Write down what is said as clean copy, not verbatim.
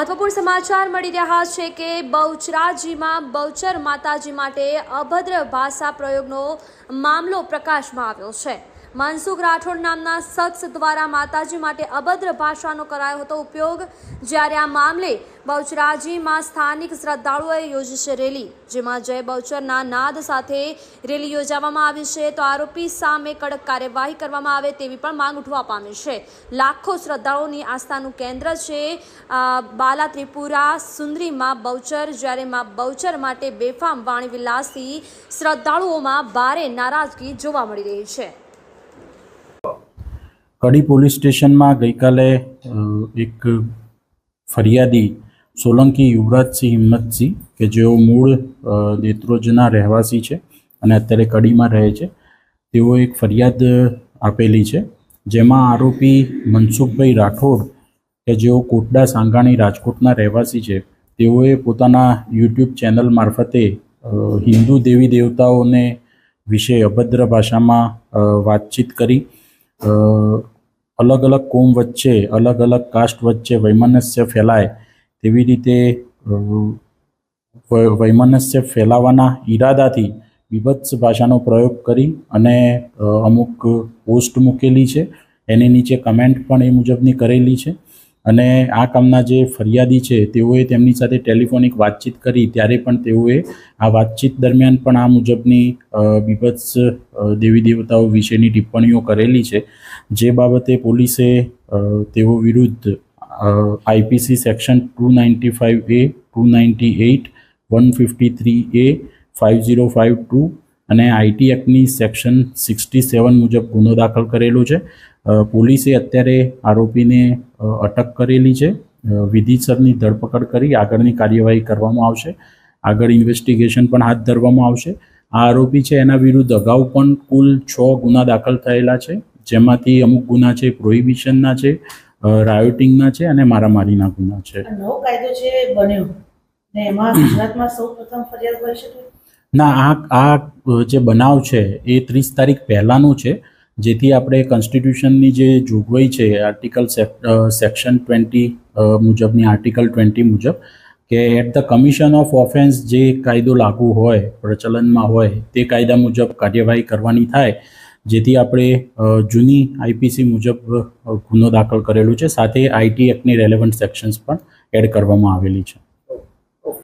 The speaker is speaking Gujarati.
મહત્વપૂર્ણ સમાચાર મળી રહ્યા છે કે બહુચરાજીમાં બહુચર માતાજી માટે અભદ્ર ભાષા પ્રયોગનો મામલો પ્રકાશમાં આવ્યો છે। મનસુખ રાઠોડ નામના શખ્સ દ્વારા માતાજી માટે અભદ્ર ભાષાનો કરાયો હતો ઉપયોગ। જ્યારે આ મામલે બહુચરાજીમાં સ્થાનિક શ્રદ્ધાળુઓએ યોજી છે રેલી, જેમાં જય બહુચરના નાદ સાથે રેલી યોજવામાં આવી છે। તો આરોપી સામે કડક કાર્યવાહી કરવામાં આવે તેવી પણ માંગ ઉઠવા પામી છે। લાખો શ્રદ્ધાળુઓની આસ્થાનું કેન્દ્ર છે બાલા ત્રિપુરા સુંદરી માં બહુચર, જ્યારે માં બહુચર માટે બેફામ વાણી વિલાસથી શ્રદ્ધાળુઓમાં ભારે નારાજગી જોવા મળી રહી છે। કડી પોલીસ સ્ટેશનમાં ગઈકાલે એક ફરિયાદી સોલંકી યુવરાજસિંહ હિંમતસિંહ કે જેઓ મૂળ દેત્રોજના રહેવાસી છે અને અત્યારે કડીમાં રહે છે, તેઓ એક ફરિયાદ આપેલી છે, જેમાં આરોપી મનસુખભાઈ રાઠોડ કે જેઓ કોટડા સાંગાણી રાજકોટના રહેવાસી છે, તેઓએ પોતાના યુટ્યુબ ચેનલ મારફતે હિન્દુ દેવી દેવતાઓને વિશે અભદ્ર ભાષામાં વાતચીત કરી અલગ અલગ કોમ વચ્ચે, અલગ અલગ કાસ્ટ વચ્ચે વૈમનસ્ય ફેલાય તેવી રીતે વૈમનસ્ય ફેલાવાના ઈરાદાથી વિભત્સ ભાષાનો પ્રયોગ કરી અને અમુક પોસ્ટ મૂકેલી છે। એની નીચે કમેન્ટ પણ એ મુજબની કરેલી છે અને આ કામના જે ફરિયાદી છે તેઓએ તેમની સાથે ટેલિફોનિક વાતચીત કરી, ત્યારે પણ તેઓએ આ વાતચીત દરમિયાન પણ આ મુજબની વિભત્સ દેવી દેવતાઓ વિશેની ટિપ્પણીઓ કરેલી છે, જે બાબતે પોલીસે તેઓ વિરુદ્ધ આઈપીસી સેક્શન 295A, 298, 153A, 5052 અને આઈટી એક્ટની સેક્શન 67 મુજબ ગુનો દાખલ કરેલો છે। પોલીસે અત્યારે આરોપીને અટક કરેલી છે। વિધિસરની ધરપકડ કરી આગળની કાર્યવાહી કરવામાં આવશે। આગળ ઇન્વેસ્ટિગેશન પણ હાથ ધરવામાં આવશે। આ આરોપી છે એના વિરુદ્ધ અગાઉ પણ કુલ 6 ગુના દાખલ થયેલા છે, જેમાંથી અમુક ગુના છે પ્રોહિબિશનના છે, રાયોટિંગના છે અને મારામારીના ગુના છે। નવો કાયદો છે બન્યો ને એમાં ગુજરાતમાં સૌપ્રથમ ફરિયાદ હોઈ શકે? ના, આ જે બનાવ છે એ 30 તારીખ પહેલાંનું છે, જેથી આપણે કોન્સ્ટિટ્યુશનની જે જોગવાઈ છે આર્ટિકલ સેક્શન 20 મુજબની આર્ટિકલ 20 મુજબ કે at the commission of offence જે કાયદો લાગુ હોય, પ્રચલનમાં હોય, તે કાયદા મુજબ કાર્યવાહી કરવાની થાય, જેથી આપણે જૂની આઈપીસી મુજબ ગુનો દાખલ કરેલું છે, સાથે આઈટી એક્ટની રેલેવન્ટ સેક્શન્સ પણ એડ કરવામાં આવેલી છે।